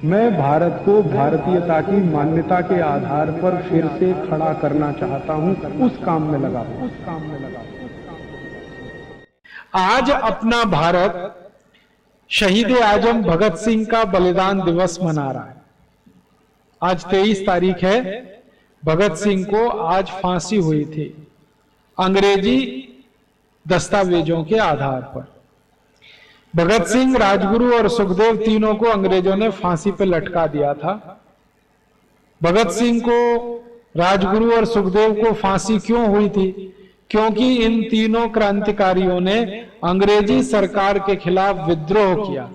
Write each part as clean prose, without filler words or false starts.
मैं भारत को भारतीयता की मान्यता के आधार पर फिर से खड़ा करना चाहता हूं, उस काम में लगा हूं। आज अपना भारत शहीद आजम भगत सिंह का बलिदान दिवस मना रहा है। आज 23 तारीख है। भगत सिंह को आज फांसी हुई थी अंग्रेजी दस्तावेजों के आधार पर। भगत सिंह, राजगुरु और सुखदेव तीनों को अंग्रेजों ने फांसी पर लटका दिया था। भगत सिंह को, राजगुरु और सुखदेव को फांसी क्यों हुई थी? क्योंकि इन तीनों क्रांतिकारियों ने अंग्रेजी सरकार के खिलाफ विद्रोह किया।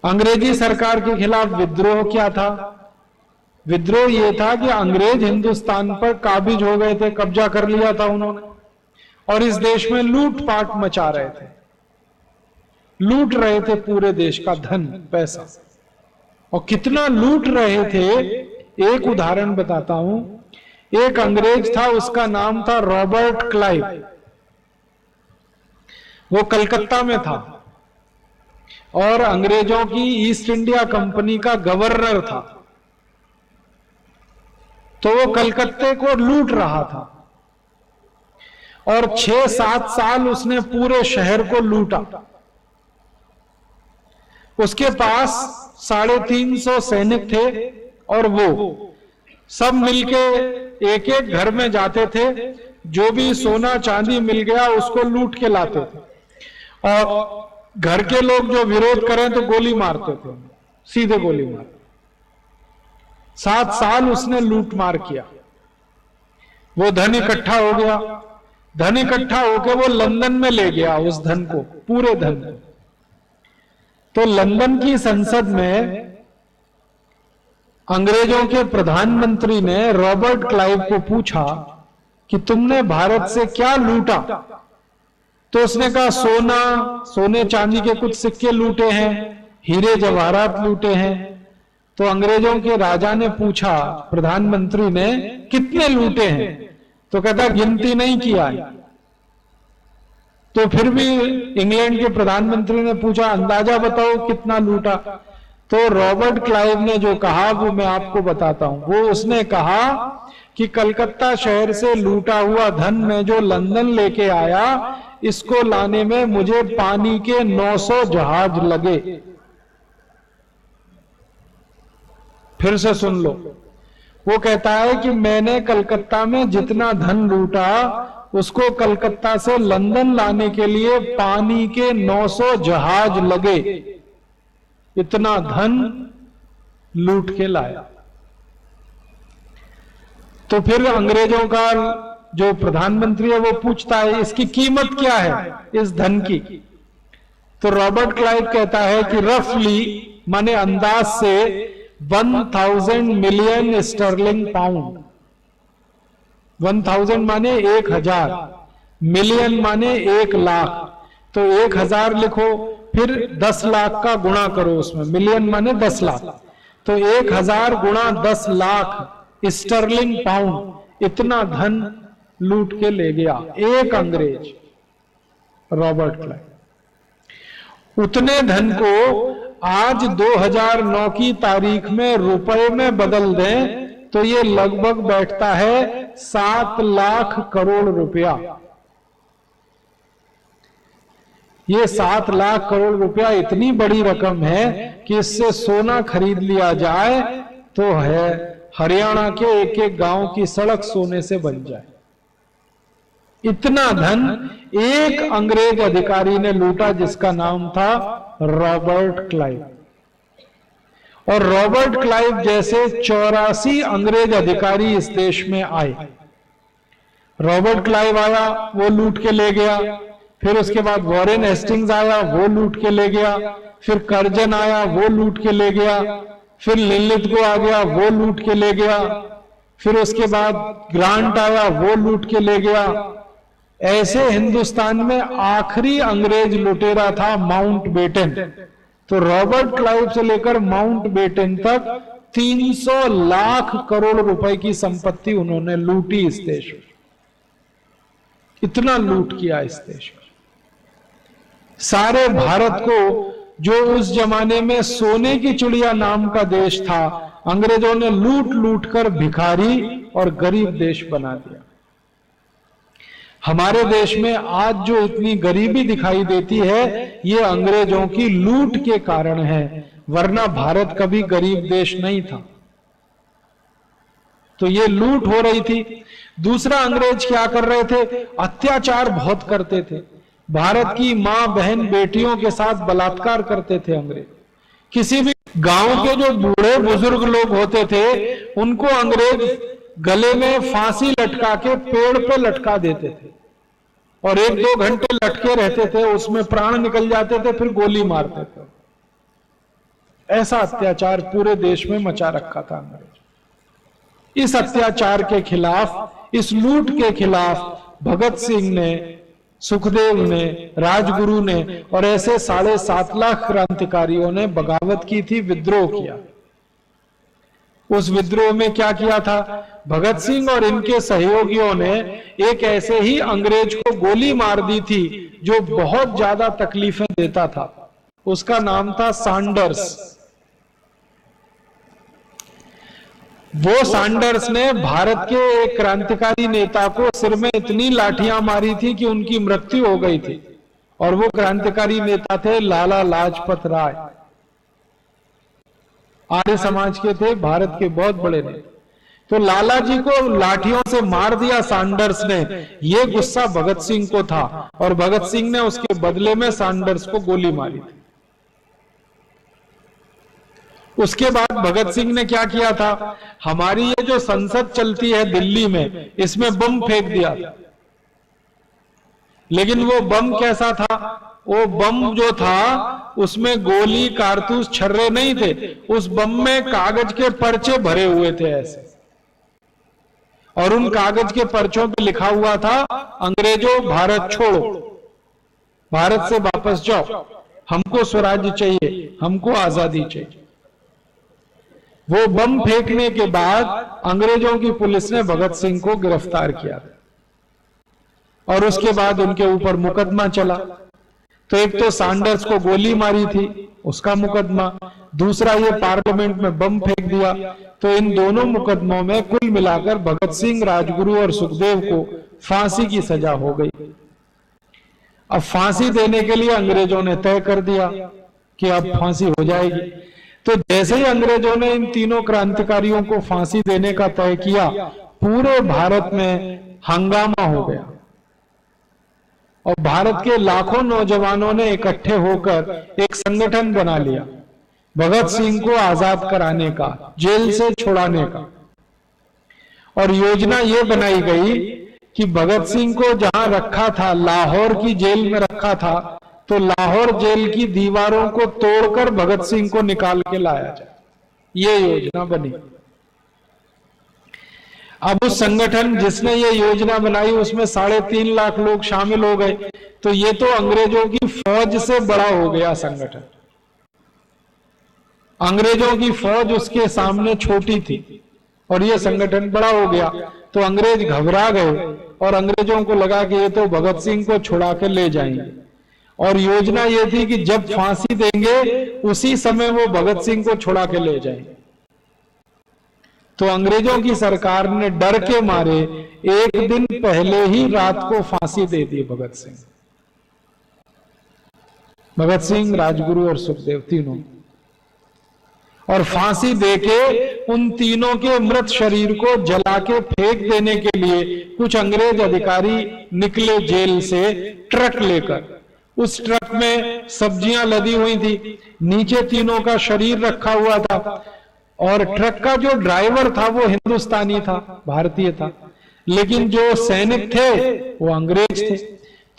अंग्रेजी सरकार के खिलाफ विद्रोह क्या था? विद्रोह यह था कि अंग्रेज हिंदुस्तान पर काबिज हो गए थे, कब्जा कर लिया था उन्होंने, और इस देश में लूटपाट मचा रहे थे, लूट रहे थे पूरे देश का धन पैसा। और कितना लूट रहे थे, एक उदाहरण बताता हूं। एक अंग्रेज था, उसका नाम था रॉबर्ट क्लाइव। वो कलकत्ता में था और अंग्रेजों की ईस्ट इंडिया कंपनी का गवर्नर था। तो वो कलकत्ते को लूट रहा था और 6-7 साल उसने पूरे शहर को लूटा। उसके पास 350 सैनिक थे और वो सब मिलके एक एक घर में जाते थे। जो भी सोना चांदी मिल गया उसको लूट के लाते थे और घर के लोग जो विरोध करें तो गोली मारते थे, सीधे गोली मार। 7 साल उसने लूट मार किया। वो धन इकट्ठा हो गया। धन इकट्ठा होकर वो लंदन में ले गया उस धन को, पूरे धन को। तो लंदन की संसद में अंग्रेजों के प्रधानमंत्री ने रॉबर्ट क्लाइव को पूछा कि तुमने भारत से क्या लूटा? तो उसने कहा सोने चांदी के कुछ सिक्के लूटे हैं, हीरे जवाहरात लूटे हैं। तो अंग्रेजों के राजा ने पूछा प्रधानमंत्री ने, कितने लूटे हैं? तो कहता गिनती नहीं किया है। तो फिर भी इंग्लैंड के प्रधानमंत्री ने पूछा अंदाजा बताओ कितना लूटा? तो रॉबर्ट क्लाइव ने जो कहा वो मैं आपको बताता हूं। वो उसने कहा कि कलकत्ता शहर से लूटा हुआ धन में जो लंदन लेके आया, इसको लाने में मुझे पानी के 900 जहाज लगे। फिर से सुन लो। वो कहता है कि मैंने कलकत्ता में जितना धन लूटा उसको कलकत्ता से लंदन लाने के लिए पानी के 900 जहाज लगे। इतना धन लूट के लाया। तो फिर अंग्रेजों का जो प्रधानमंत्री है वो पूछता है इसकी कीमत क्या है, इस धन की? तो रॉबर्ट क्लाइव कहता है कि रफली, माने अंदाज से 1000 मिलियन स्टर्लिंग पाउंड। 1000 माने 1000, मिलियन माने 1 लाख। तो 1000 लिखो, फिर 10 लाख का गुणा करो उसमें, मिलियन माने 10 लाख। तो 1000 गुणा 10 लाख स्टर्लिंग पाउंड, इतना धन लूट के ले गया एक अंग्रेज, रॉबर्ट क्लाइव। उतने धन को आज 2009 की तारीख में रुपए में बदल दें तो ये लगभग बैठता है 7 लाख करोड़ रुपया। ये 7 लाख करोड़ रुपया इतनी बड़ी रकम है कि इससे सोना खरीद लिया जाए तो है हरियाणा के एक एक गांव की सड़क सोने से बन जाए। इतना धन एक अंग्रेज अधिकारी ने लूटा जिसका नाम था रॉबर्ट क्लाइव। और रॉबर्ट क्लाइव जैसे 84 अंग्रेज अधिकारी इस देश में आए। रॉबर्ट क्लाइव आया, वो लूट के ले गया। फिर उसके बाद वॉरेन हेस्टिंग्स आया, वो लूट के ले गया। फिर कर्जन आया, वो लूट के ले गया। फिर लिनलिथगो आ गया, वो लूट के ले गया। फिर उसके बाद ग्रांट आया, वो लूट के ले गया। ऐसे हिंदुस्तान में आखिरी अंग्रेज लुटेरा था माउंट बेटन। तो रॉबर्ट क्लाइव से लेकर माउंट बेटन तक 300 लाख करोड़ रुपए की संपत्ति उन्होंने लूटी इस देश में। इतना लूट किया इस देश में। सारे भारत को जो उस जमाने में सोने की चिड़िया नाम का देश था, अंग्रेजों ने लूट लूट कर भिखारी और गरीब देश बना दिया। हमारे देश में आज जो इतनी गरीबी दिखाई देती है, ये अंग्रेजों की लूट के कारण है, वरना भारत कभी गरीब देश नहीं था। तो ये लूट हो रही थी। दूसरा, अंग्रेज क्या कर रहे थे? अत्याचार बहुत करते थे। भारत की मां बहन बेटियों के साथ बलात्कार करते थे अंग्रेज। किसी भी गांव के जो बूढ़े बुजुर्ग लोग होते थे, उनको अंग्रेज गले में फांसी लटका के पेड़ पे लटका देते थे और 1-2 घंटे लटके रहते थे, उसमें प्राण निकल जाते थे, फिर गोली मारते थे। ऐसा अत्याचार पूरे देश में मचा रखा था अंग्रेज। इस अत्याचार के खिलाफ, इस लूट के खिलाफ भगत सिंह ने, सुखदेव ने, राजगुरु ने और ऐसे 7.5 लाख क्रांतिकारियों ने बगावत की थी, विद्रोह किया। उस विद्रोह में क्या किया था? भगत सिंह और इनके सहयोगियों ने एक ऐसे ही अंग्रेज को गोली मार दी थी जो बहुत ज्यादा तकलीफें देता था। उसका नाम था सैंडर्स। वो सैंडर्स ने भारत के एक क्रांतिकारी नेता को सिर में इतनी लाठियां मारी थी कि उनकी मृत्यु हो गई थी, और वो क्रांतिकारी नेता थे लाला लाजपत राय। आर्य समाज के थे, भारत के बहुत बड़े नेता। तो लाला जी को लाठियों से मार दिया सैंडर्स ने। ये गुस्सा भगत सिंह को था और भगत सिंह ने उसके बदले में सैंडर्स को गोली मारी थी। उसके बाद भगत सिंह ने क्या किया था? हमारी ये जो संसद चलती है दिल्ली में, इसमें बम फेंक दिया था। लेकिन वो बम कैसा था? वो बम जो था उसमें गोली, कारतूस, छर्रे नहीं थे। उस बम में कागज के पर्चे भरे हुए थे ऐसे, और उन कागज के पर्चों पे लिखा हुआ था, अंग्रेजों भारत छोड़ो, भारत से वापस जाओ, हमको स्वराज्य चाहिए, हमको आजादी चाहिए। वो बम फेंकने के बाद अंग्रेजों की पुलिस ने भगत सिंह को गिरफ्तार किया और उसके बाद उनके ऊपर मुकदमा चला। तो एक तो सैंडर्स को गोली मारी थी, उसका मुकदमा, दूसरा ये पार्लियामेंट में बम फेंक दिया। तो इन दोनों मुकदमों में कुल मिलाकर भगत सिंह, राजगुरु और सुखदेव को फांसी की सजा हो गई। अब फांसी देने के लिए अंग्रेजों ने तय कर दिया कि अब फांसी हो जाएगी। तो जैसे ही अंग्रेजों ने इन तीनों क्रांतिकारियों को फांसी देने का तय किया, पूरे भारत में हंगामा हो गया और भारत के लाखों नौजवानों ने इकट्ठे होकर एक संगठन बना लिया, भगत सिंह को आजाद कराने का, जेल से छुड़ाने का। और योजना ये बनाई गई कि भगत सिंह को जहां रखा था, लाहौर की जेल में रखा था, तो लाहौर जेल की दीवारों को तोड़कर भगत सिंह को निकाल के लाया जाए। ये योजना बनी। अब उस संगठन जिसने ये योजना बनाई, उसमें 3.5 लाख लोग शामिल हो गए। तो ये तो अंग्रेजों की फौज से बड़ा हो गया संगठन। अंग्रेजों की फौज उसके सामने छोटी थी और ये संगठन बड़ा हो गया। तो अंग्रेज घबरा गए और अंग्रेजों को लगा कि ये तो भगत सिंह को छुड़ा के ले जाएंगे। और योजना ये थी कि जब फांसी देंगे उसी समय वो भगत सिंह को छुड़ा के ले जाएंगे। तो अंग्रेजों की सरकार ने डर के मारे एक दिन पहले ही रात को फांसी दे दी भगत सिंह, राजगुरु और सुखदेव तीनों। और फांसी देके उन तीनों के मृत शरीर को जला के फेंक देने के लिए कुछ अंग्रेज अधिकारी निकले जेल से ट्रक लेकर। उस ट्रक में सब्जियां लदी हुई थी, नीचे तीनों का शरीर रखा हुआ था और ट्रक का जो ड्राइवर था वो हिंदुस्तानी था, भारतीय था, लेकिन जो सैनिक थे वो अंग्रेज थे।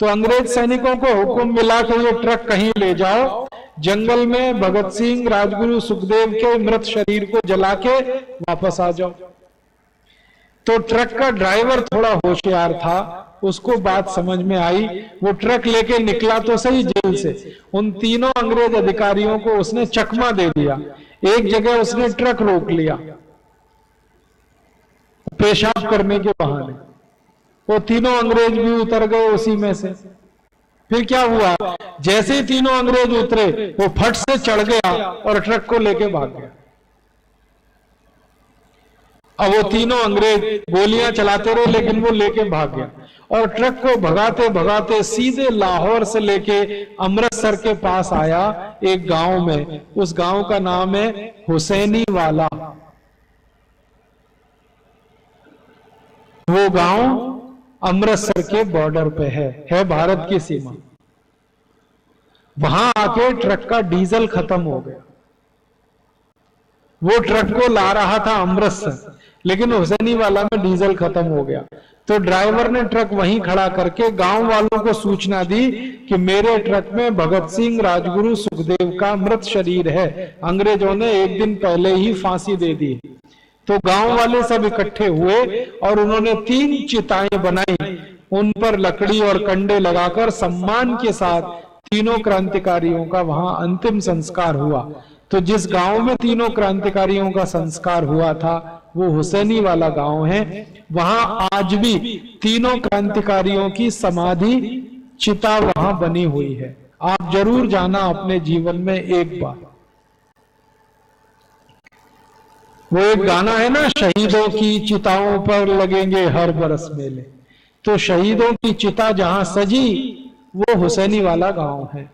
तो अंग्रेज सैनिकों को हुक्म मिला कि ये ट्रक कहीं ले जाओ, जंगल में भगत सिंह, राजगुरु, सुखदेव के मृत शरीर को जला के वापस आ जाओ। तो ट्रक का ड्राइवर थोड़ा होशियार था, उसको बात समझ में आई। वो ट्रक लेके निकला तो सही जेल से, उन तीनों अंग्रेज अधिकारियों को उसने चकमा दे दिया। एक जगह उसने ट्रक रोक लिया पेशाब करने के बहाने। वो तीनों अंग्रेज भी उतर गए उसी में से। फिर क्या हुआ, जैसे ही तीनों अंग्रेज उतरे वो फट से चढ़ गया और ट्रक को लेके भाग गया। अब वो तीनों अंग्रेज गोलियां चलाते रहे लेकिन वो लेके भाग गया और ट्रक को भगाते भगाते सीधे लाहौर से लेके अमृतसर के पास आया एक गांव में। उस गांव का नाम है हुसैनी वाला। वो गांव अमृतसर के बॉर्डर पे है भारत की सीमा। वहां आके ट्रक का डीजल खत्म हो गया। वो ट्रक को ला रहा था अमृतसर, लेकिन हुसैनी वाला में डीजल खत्म हो गया। तो ड्राइवर ने ट्रक वहीं खड़ा करके गांव वालों को सूचना दी कि मेरे ट्रक में भगत सिंह, राजगुरु, सुखदेव का मृत शरीर है, अंग्रेजों ने एक दिन पहले ही फांसी दे दी। तो गांव वाले सब इकट्ठे हुए और उन्होंने 3 चिताएं बनाई, उन पर लकड़ी और कंडे लगाकर सम्मान के साथ तीनों क्रांतिकारियों का वहां अंतिम संस्कार हुआ। तो जिस गांव में तीनों क्रांतिकारियों का संस्कार हुआ था वो हुसैनी वाला गांव है। वहां आज भी तीनों क्रांतिकारियों की समाधि चिता वहां बनी हुई है। आप जरूर जाना अपने जीवन में एक बार। वो एक गाना है ना, शहीदों की चिताओं पर लगेंगे हर बरस मेले। तो शहीदों की चिता जहां सजी वो हुसैनी वाला गांव है।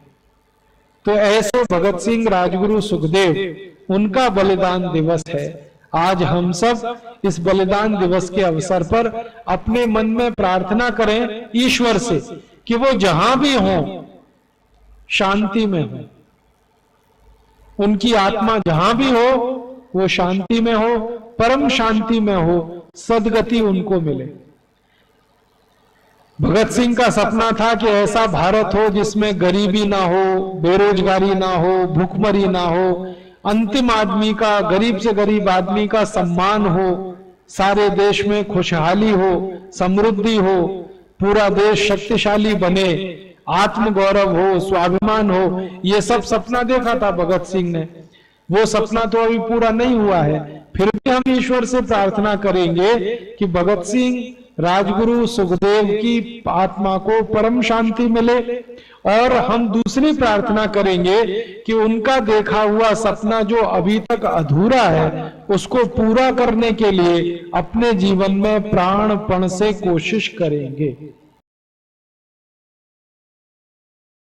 तो ऐसे भगत सिंह, राजगुरु, सुखदेव, उनका बलिदान दिवस है। आज हम सब इस बलिदान दिवस के अवसर पर अपने मन में प्रार्थना करें ईश्वर से कि वो जहां भी हो शांति में हो, उनकी आत्मा जहां भी हो वो शांति में हो, परम शांति में हो, सदगति उनको मिले। भगत सिंह का सपना था कि ऐसा भारत हो जिसमें गरीबी ना हो, बेरोजगारी ना हो, भूखमरी ना हो, अंतिम आदमी का, गरीब से गरीब आदमी का सम्मान हो, सारे देश में खुशहाली हो, समृद्धि हो, पूरा देश शक्तिशाली बने, आत्मगौरव हो, स्वाभिमान हो। ये सब सपना देखा था भगत सिंह ने। वो सपना तो अभी पूरा नहीं हुआ है, फिर भी हम ईश्वर से प्रार्थना करेंगे कि भगत सिंह, राजगुरु, सुखदेव की आत्मा को परम शांति मिले। और हम दूसरी प्रार्थना करेंगे कि उनका देखा हुआ सपना जो अभी तक अधूरा है उसको पूरा करने के लिए अपने जीवन में प्राणपण से कोशिश करेंगे।